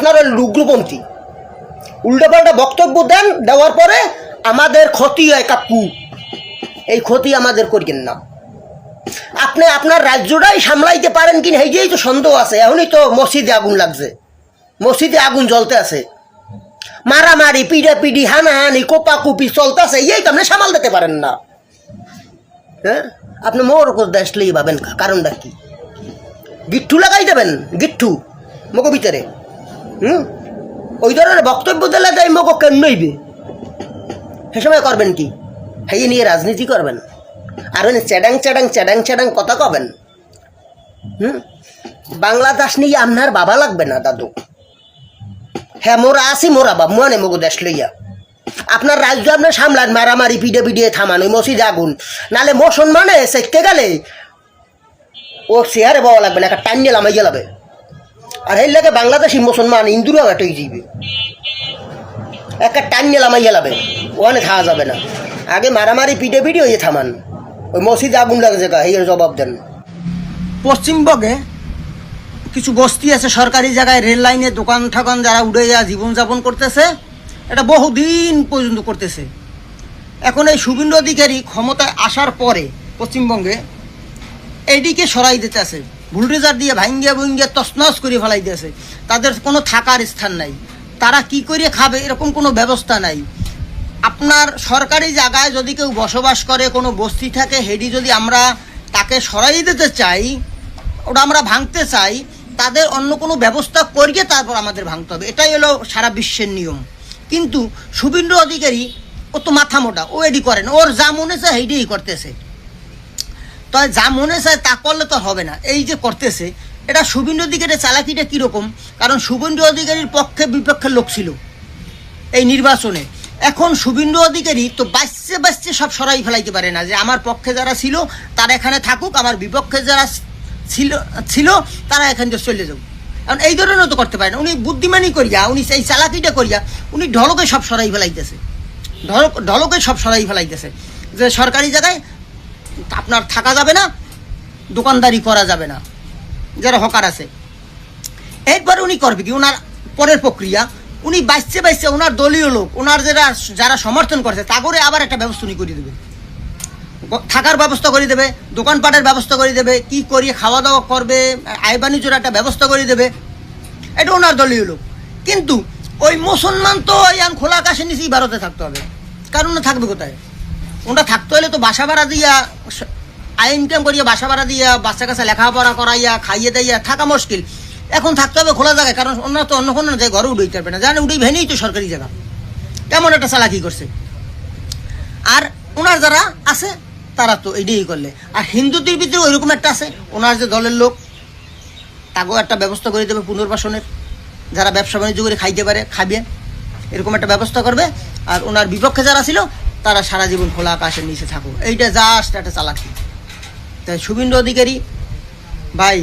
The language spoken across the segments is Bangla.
আপনারা লুগ্রপন্থী, উল্টোপাল্টা বক্তব্য দেন, দেওয়ার পরে আমাদের ক্ষতি হয় কাকু, এই ক্ষতি আমাদের করিয়েন না। আপনি আপনার রাজ্যটাই সামলাইতে পারেন কিনা এই তো সন্দেহ আছে। এখনই তো মসজিদে আগুন লাগছে, মসজিদে আগুন জ্বলতে আছে, মারামারি পিড়াপিড়ি হানাহানি কোপাকুপি চলতেছে, এই তো আপনি সামাল দিতে পারেন না। হ্যাঁ, আপনি মোর উপর দেখলেই ভাবেন কারণটা কি? গিট্টু লাগাই দেবেন, গিট্টু মগো ভিতরে। ওই ধরনের বক্তব্য দিলে তাই মগো কেন নইবে, সে সময় করবেন কি? হেয়ে নিয়ে রাজনীতি করবেন আর চ্যাডাং চ্যাডাং চ্যাডাং চ্যাডাং কথা কবেন। বাংলাদেশ নিয়ে আপনার বাবা লাগবে না দাদু। হ্যাঁ, মোরা আসি, মোরা বাবা মনে মগো দেশ লইয়া। আপনার রাজ্য আপনার সামলান, মারামারি পিডে পিডিয়ে থামান, ওই মসজিদে আগুন নালে মুসলমানে সেকতে গেলে ও চেয়ারে বাবা লাগবে না, একটা টাইম নিয়ে লামাই গেলাবে। আর এই লাগে বাংলাদেশি মুসলমান হিন্দুরাও এটাই যাইবে, একটা টাইম নিয়ে লামাই গেলাবে, ওখানে খাওয়া যাবে না। আগে মারামারি পিডে পিডি হয়ে থামান, ওই মসজিদে আগুন লাগছে কা এই জবাব দেন। পশ্চিমবঙ্গে কিছু বস্তি আছে সরকারি জায়গায়, রেল লাইনে দোকান ঠাকান যারা উড়ে যা জীবনযাপন করতেছে, এটা বহুদিন পর্যন্ত করতেছে। এখন এই শুভেন্দু অধিকারী ক্ষমতায় আসার পরে পশ্চিমবঙ্গে এইদিকে সরাই দিতে আছে, বুলডোজার দিয়ে ভাঙ্গিয়া ভুঙ্গিয়া তছনছ করে ফেলাই দিয়েছে। তাদের কোনো থাকার স্থান নাই, তারা কি করে খাবে এরকম কোনো ব্যবস্থা নাই। আপনার সরকারি জায়গায় যদি কেউ বসবাস করে, কোনো বস্তি থাকে, হেডি যদি আমরা তাকে সরাই দিতে চাই, ওটা আমরা ভাঙতে চাই, তাদের অন্য কোনো ব্যবস্থা করিয়ে তারপর আমাদের ভাঙতে হবে। এটাই হলো সারা বিশ্বের নিয়ম। কিন্তু শুভেন্দু অধিকারী ও তো মাথা মোটা, ও এডি করেন, ওর যা মনে চায় হেডিই করতেছে। তো যা মনে চায় তা করলে তো হবে না, এই যে করতেছে এটা শুভেন্দু অধিকারীর চালাকিটা কীরকম? কারণ শুভেন্দু অধিকারীর পক্ষে বিপক্ষের লোক ছিল এই নির্বাচনে। এখন শুভেন্দু অধিকারী তো বাঁচতে সব সরাই ফেলাইতে পারে না, যে আমার পক্ষে যারা ছিল তারা এখানে থাকুক, আমার বিপক্ষে যারা ছিল তারা এখান থেকে চলে যাক। কারণ এই ধরনের তো করতে পারে না। উনি বুদ্ধিমানি করিয়া, উনি এই চালাকিটা করিয়া উনি ঢলকে সব সরাই ফেলাইতেছে, ঢলকে সব সরাই ফেলাইতেছে, যে সরকারি জায়গায় আপনার থাকা যাবে না, দোকানদারি করা যাবে না, যারা হকার আছে। এরপরে উনি করবে কি? ওনার পরের প্রক্রিয়া, উনি বাঁচতে ওনার দলীয় লোক, ওনার যারা সমর্থন করছে তা করে আবার একটা ব্যবস্থা উনি করে দেবে, থাকার ব্যবস্থা করে দেবে, দোকানপাটের ব্যবস্থা করে দেবে, কি করিয়ে খাওয়া দাওয়া করবে, আয় বাণিজ্যের একটা ব্যবস্থা করে দেবে, এটা ওনার দলীয় লোক। কিন্তু ওই মুসলমান তো ইয়ান খোলা আকাশের নিচেই ভারতে থাকতে হবে, কারণ থাকবে কোথায়? ওটা থাকতে হলে তো বাসা ভাড়া দিয়া, আয় ইনকাম করিয়া বাসা ভাড়া দিয়া, বাচ্চা কাছে লেখাপড়া করাইয়া খাইয়ে দাইয়া থাকা মুশকিল। এখন থাকতে হবে খোলা জায়গায়, কারণ ওনারা তো অন্য কোনো জায়গায় ঘরে উঠে পারবে না, জানে উঠেই ভেনেই তো সরকারি জায়গা। কেমন একটা চালাকি করছে। আর ওনার যারা আছে তারা তো এটাই করলে। আর হিন্দুদের ভিতরে ওইরকম একটা আছে, ওনার যে দলের লোক তাকেও একটা ব্যবস্থা করে দেবে পুনর্বাসনের, যারা ব্যবসা বাণিজ্য করে খাইতে পারে খাবে, এরকম একটা ব্যবস্থা করবে। আর ওনার বিপক্ষে যারা ছিল তারা সারা জীবন খোলা আকাশের নিচে থাকুক, এইটা জাস্ট একটা চালাকি। তাই শুভেন্দু অধিকারী ভাই,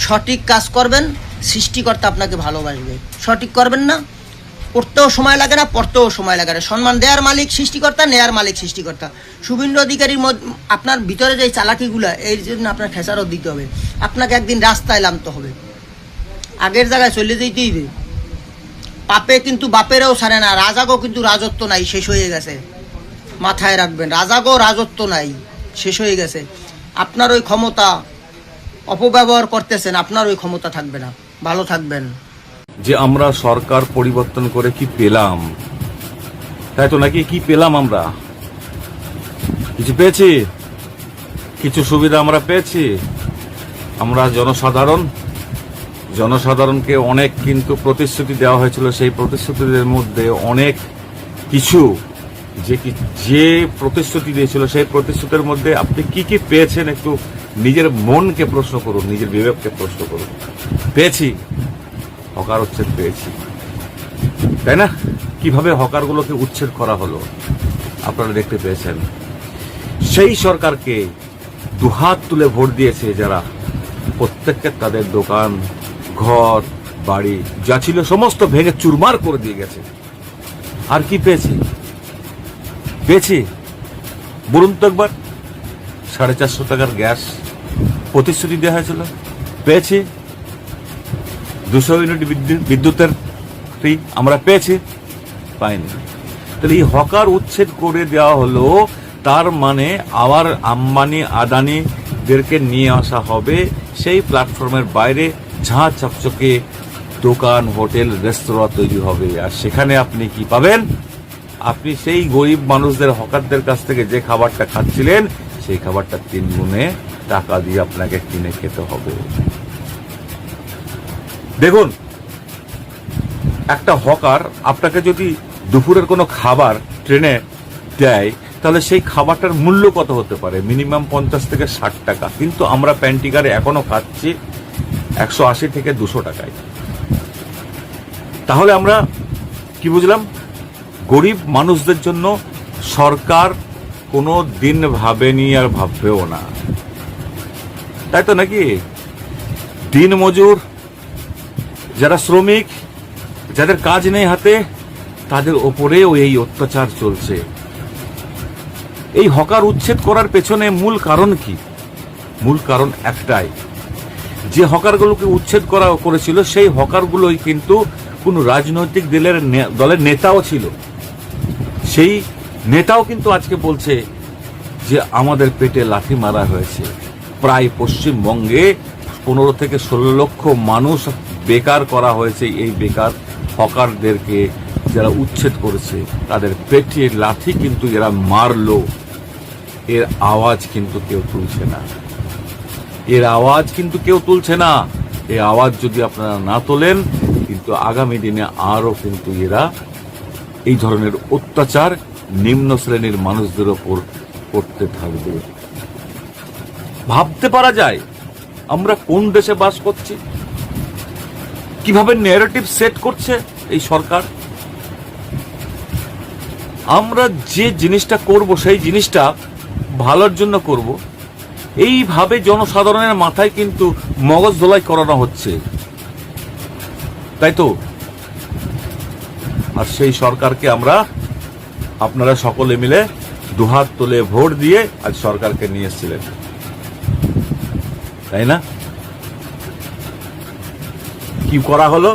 সঠিক কাজ করবেন, সৃষ্টিকর্তা আপনাকে ভালোবাসবে। সঠিক করবেন না, করতেও সময় লাগে না, পড়তেও সময় লাগে না। সম্মান দেওয়ার মালিক সৃষ্টিকর্তা, নেয়ার মালিক সৃষ্টিকর্তা। শুভেন্দু অধিকারীর আপনার ভিতরে যে চালাকিগুলো, এর জন্য আপনার খেসারত দিতে হবে, আপনাকে একদিন রাস্তায় নামতে হবে, আগের জায়গায় চলে যেতেই হবে। পাপে কিন্তু বাপেরও ছাড়ে না, রাজাগো কিন্তু রাজত্ব নাই, শেষ হয়ে গেছে, মাথায় রাখবেন। রাজাগো রাজত্ব নাই, শেষ হয়ে গেছে। আপনার ওই ক্ষমতা অপব্যবহার করতেছেন, আপনার ওই ক্ষমতা থাকবে না। ভালো থাকবেন। যে আমরা সরকার পরিবর্তন করে কি পেলাম, তাই তো নাকি? কি পেলাম আমরা? কিছু পেয়েছি, কিছু সুবিধা আমরা পেয়েছি। আমরা জনসাধারণকে অনেক কিন্তু প্রতিশ্রুতি দেওয়া হয়েছিল, সেই প্রতিশ্রুতিদের মধ্যে অনেক কিছু যে প্রতিশ্রুতি দিয়েছিল, সেই প্রতিশ্রুতির মধ্যে আপনি কি কি পেয়েছেন একটু নিজের মনকে প্রশ্ন করুন, নিজের বিবেককে প্রশ্ন করুন। পেয়েছি, হকার উচ্ছেদ পেয়েছি, তাই না? কিভাবে হকারগুলোকে উচ্ছেদ করা হলো আপনারা দেখতে পেয়েছেন। সেই সরকারকে দুহাত তুলে ভোট দিয়েছে যারা, প্রত্যেককে তাদের দোকান, ঘর, বাড়ি যা ছিল সমস্ত ভেঙে চুরমার করে দিয়ে গেছে। আর কি পেয়েছি বলুন তো একবার? 450 টাকার গ্যাস প্রতিশ্রুতি দেওয়া হয়েছিল, পেয়েছি। 200 ইউনিট বিদ্যুতের চাকরি আমরা পেয়েছি? পাইনি। তাহলে এই হকার উচ্ছেদ করে দেওয়া হলো, তার মানে আবার আম্বানি আদানিদেরকে নিয়ে আসা হবে সেই প্ল্যাটফর্মের বাইরে, ঝাঁ চকচকে দোকান, হোটেল, রেস্তোরাঁ তৈরি হবে। আর সেখানে আপনি কি পাবেন? আপনি সেই গরিব মানুষদের, হকারদের কাছ থেকে যে খাবারটা খাচ্ছিলেন, সেই খাবারটা 3 গুণে টাকা দিয়ে আপনাকে কিনে খেতে হবে। দেখুন, একটা হকার আপনাকে যদি দুপুরের কোনো খাবার ট্রেনে দেয়, তাহলে সেই খাবারটার মূল্য কত হতে পারে? মিনিমাম 50 থেকে 60 টাকা। কিন্তু আমরা প্যান্টিকারে এখনো খাচ্ছি 180 থেকে 200 টাকায়। তাহলে আমরা কি বুঝলাম? গরিব মানুষদের জন্য সরকার কোনো দিন ভাবেনি আর ভাববেও না, তাই তো নাকি? দিন মজুর, যারা শ্রমিক, যাদের কাজ নেই হাতে, তাদের ওপরেও এই অত্যাচার চলছে। এই হকার উচ্ছেদ করার পেছনে মূল কারণ কি? মূল কারণ একটাই, যে হকারগুলোকে উচ্ছেদ করেছিল সেই হকারগুলোই কিন্তু কোন রাজনৈতিক দলের নেতাও ছিল। সেই নেতাও কিন্তু আজকে বলছে যে আমাদের পেটে লাথি মারা হয়েছে। প্রায় পশ্চিমবঙ্গে 15 থেকে 16 লক্ষ মানুষ বেকার করা হয়েছে। এই বেকার হকারদেরকে যারা উচ্ছেদ করেছে, তাদের পেটে লাথি কিন্তু এরা মারলো। এর আওয়াজ কিন্তু কেউ তুলছে না। এর আওয়াজ কিন্তু কেউ তুলছে না। এই আওয়াজ যদি আপনারা না তোলেন, কিন্তু আগামী দিনে আরো কিন্তু এরা এই ধরনের অত্যাচার নিম্ন শ্রেণীর মানুষদের ওপর করতে থাকবে। ভাবতে পারা যায় আমরা কোন দেশে বাস করছি? কিভাবে ন্যারেটিভ সেট করছে এই সরকার? আমরা যে জিনিসটা করব, সেই জিনিসটা ভালোর জন্য করব, এইভাবে জনসাধারণের মাথায় কিন্তু মগজ ধোলাই করানো হচ্ছে, তাই তো? আর সেই সরকারকে আপনারা সকলে মিলে দুহাত তুলে ভোট দিয়ে আজ সরকারকে নিয়ে এসেছিলেন, তাই না? কি করা হলো?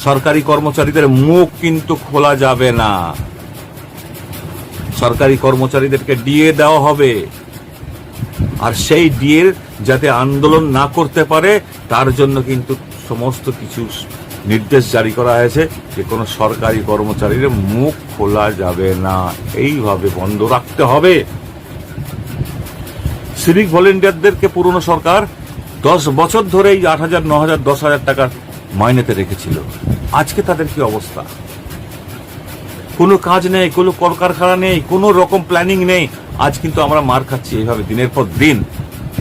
সরকারি কর্মচারীদের মুখ কিন্তু খোলা যাবে না। সরকারি কর্মচারীদেরকে ডিএ দেওয়া হবে। আর সেই ডিএ যাতে আন্দোলন না করতে পারে, তার জন্য কিন্তু সমস্ত কিছু নির্দেশ জারি করা হয়েছে যে কোনো সরকারি কর্মচারীর মুখ খোলা যাবে না। এইভাবে বন্ধ রাখতে হবে। সিভিক ভলেন্টিয়ারদেরকে পুরনো সরকার 10 বছর ধরে এই 8,000, 9,000, 10,000 টাকার মাইনেতে রেখেছিল। আজকে তাদের কি অবস্থা? কোনো কাজ নেই, কোনো কলকারখানা নেই, কোনো রকম প্ল্যানিং নেই। আজ কিন্তু আমরা মার খাচ্ছি এইভাবে দিনের পর দিন।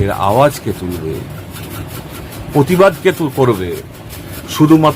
এর আওয়াজ কে তুলবে? প্রতিবাদ কে করবে? শুধুমাত্র